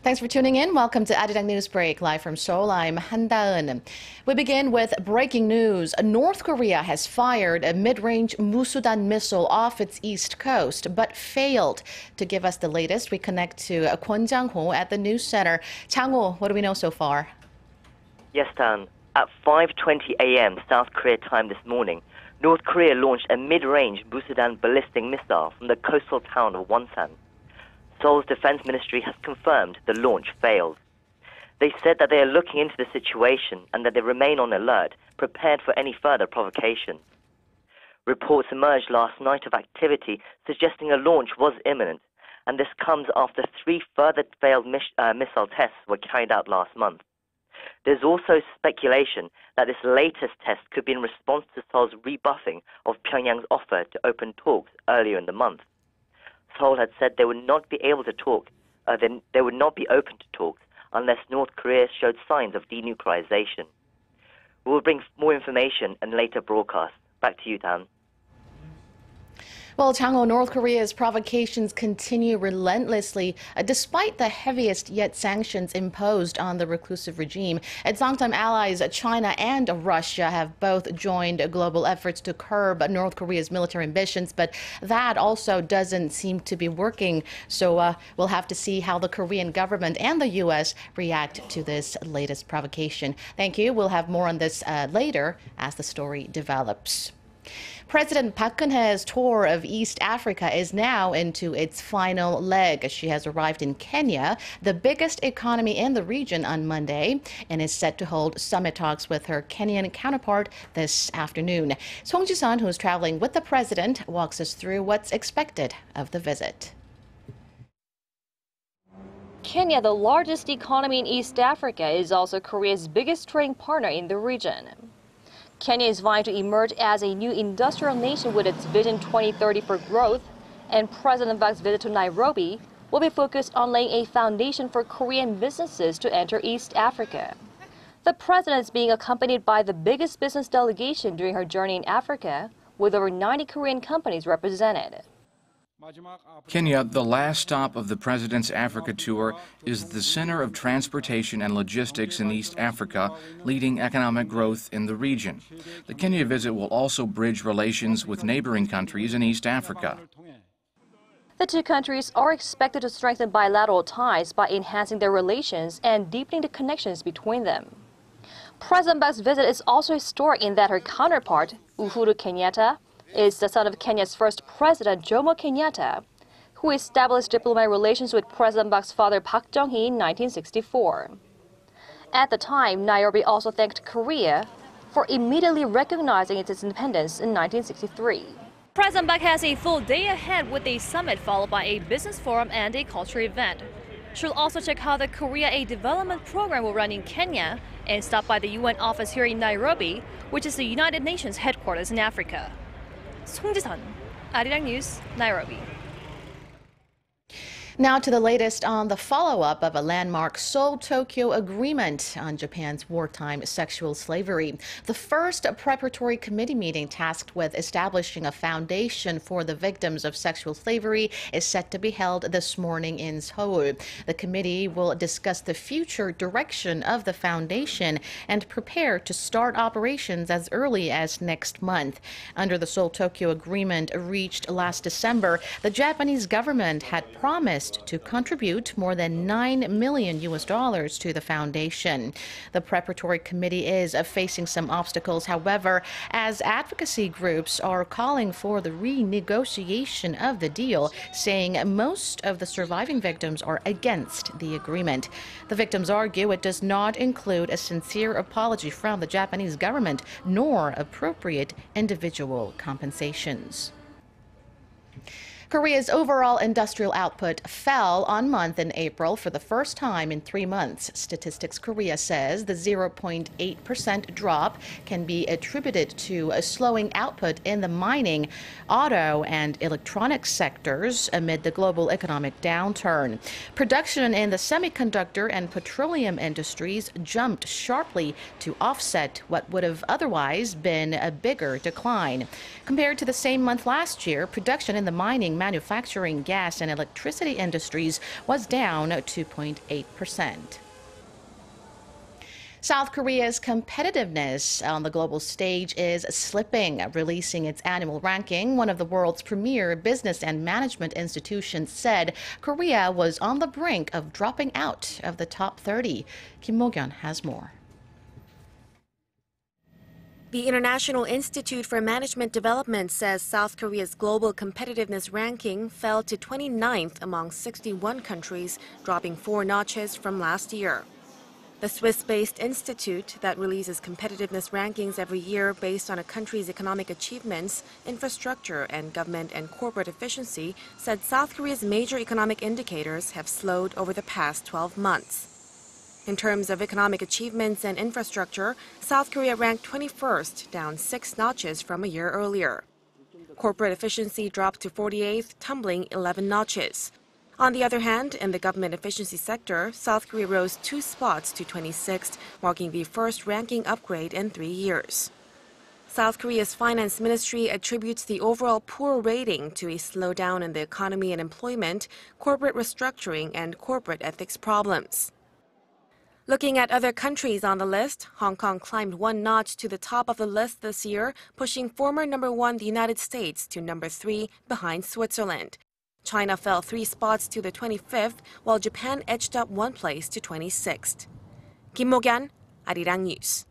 Thanks for tuning in. Welcome to ARIRANG News Break, live from Seoul. I'm Han Da-eun. We begin with breaking news. North Korea has fired a mid-range Musudan missile off its east coast, but failed. To give us the latest, we connect to Geunhye at the news center. Chang-ho, what do we know so far? Yes, Dan. At 5:20 a.m. South Korea time this morning, North Korea launched a mid-range Musudan ballistic missile from the coastal town of Wonsan. Seoul's defense ministry has confirmed the launch failed. They said that they are looking into the situation and that they remain on alert, prepared for any further provocations. Reports emerged last night of activity suggesting a launch was imminent, and this comes after 3 further failed missile tests were carried out last month. There's also speculation that this latest test could be in response to Seoul's rebuffing of Pyongyang's offer to open talks earlier in the month. Seoul had said they would not be able to talk, they would not be open to talks unless North Korea showed signs of denuclearization. We will bring more information in later broadcasts. Back to you, Dan. Well, Chang-ho, North Korea's provocations continue relentlessly, despite the heaviest yet sanctions imposed on the reclusive regime. Its longtime allies, China and Russia, have both joined global efforts to curb North Korea's military ambitions, but that also doesn't seem to be working. So we'll have to see how the Korean government and the U.S. react to this latest provocation. Thank you. We'll have more on this later as the story develops. President Park Geun-hye's tour of East Africa is now into its final leg. She has arrived in Kenya, the biggest economy in the region, on Monday, and is set to hold summit talks with her Kenyan counterpart this afternoon. Song Ji-sun, who is traveling with the president, walks us through what's expected of the visit. Kenya, the largest economy in East Africa, is also Korea's biggest trading partner in the region. Kenya is vying to emerge as a new industrial nation with its Vision 2030 for growth, and President Park's visit to Nairobi will be focused on laying a foundation for Korean businesses to enter East Africa. The president is being accompanied by the biggest business delegation during her journey in Africa, with over 90 Korean companies represented. Kenya, the last stop of the president's Africa tour, is the center of transportation and logistics in East Africa, leading economic growth in the region. The Kenya visit will also bridge relations with neighboring countries in East Africa. The two countries are expected to strengthen bilateral ties by enhancing their relations and deepening the connections between them. President Park's visit is also historic in that her counterpart, Uhuru Kenyatta, is the son of Kenya's first president, Jomo Kenyatta, who established diplomatic relations with President Park's father, Park Geunhye, in 1964. At the time, Nairobi also thanked Korea for immediately recognizing its independence in 1963. President Park has a full day ahead with a summit followed by a business forum and a cultural event. She'll also check how the Korea Aid Development Program will run in Kenya and stop by the UN office here in Nairobi, which is the United Nations headquarters in Africa. Song Ji-sun, ARIRANG News, Nairobi. Now to the latest on the follow-up of a landmark Seoul-Tokyo agreement on Japan's wartime sexual slavery. The first preparatory committee meeting tasked with establishing a foundation for the victims of sexual slavery is set to be held this morning in Seoul. The committee will discuss the future direction of the foundation and prepare to start operations as early as next month. Under the Seoul-Tokyo agreement reached last December, the Japanese government had promised to contribute more than $9 million to the foundation. The preparatory committee is facing some obstacles, however, as advocacy groups are calling for the renegotiation of the deal, saying most of the surviving victims are against the agreement. The victims argue it does not include a sincere apology from the Japanese government, nor appropriate individual compensations. Korea's overall industrial output fell on month in April for the first time in 3 months. Statistics Korea says the 0.8% drop can be attributed to a slowing output in the mining, auto, and electronics sectors amid the global economic downturn. Production in the semiconductor and petroleum industries jumped sharply to offset what would have otherwise been a bigger decline. Compared to the same month last year, production in the mining including manufacturing, gas, and electricity industries, was down 2.8%. South Korea's competitiveness on the global stage is slipping. Releasing its annual ranking, one of the world's premier business and management institutions said Korea was on the brink of dropping out of the top 30. Kim Mo-kyun has more. The International Institute for Management Development says South Korea's global competitiveness ranking fell to 29th among 61 countries, dropping 4 notches from last year. The Swiss-based institute that releases competitiveness rankings every year based on a country's economic achievements, infrastructure, and government and corporate efficiency said South Korea's major economic indicators have slowed over the past 12 months. In terms of economic achievements and infrastructure, South Korea ranked 21st, down 6 notches from a year earlier. Corporate efficiency dropped to 48th, tumbling 11 notches. On the other hand, in the government efficiency sector, South Korea rose 2 spots to 26th, marking the first ranking upgrade in 3 years. South Korea's finance ministry attributes the overall poor rating to a slowdown in the economy and employment, corporate restructuring, and corporate ethics problems. Looking at other countries on the list, Hong Kong climbed 1 notch to the top of the list this year, pushing former number 1 the United States to number 3 behind Switzerland. China fell 3 spots to the 25th, while Japan edged up 1 place to 26th. Kim Mo-kyun, ARIRANG News.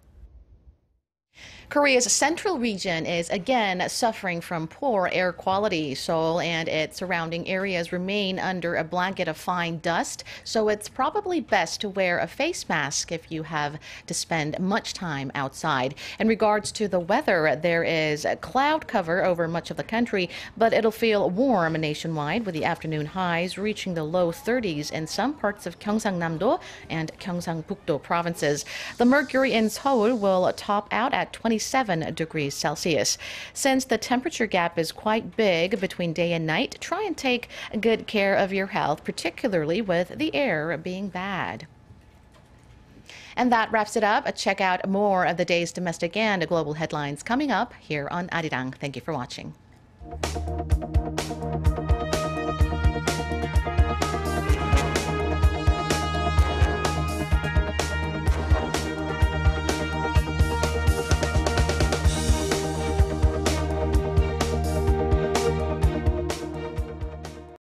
Korea's central region is again suffering from poor air quality. Seoul and its surrounding areas remain under a blanket of fine dust, so it's probably best to wear a face mask if you have to spend much time outside. In regards to the weather, there is a cloud cover over much of the country, but it'll feel warm nationwide with the afternoon highs reaching the low 30s in some parts of Gyeongsangnam-do and Gyeongsangbuk-do provinces. The mercury in Seoul will top out at 27 degrees Celsius. Since the temperature gap is quite big between day and night, try and take good care of your health, particularly with the air being bad. And that wraps it up. Check out more of the day's domestic and global headlines coming up here on Arirang. Thank you for watching.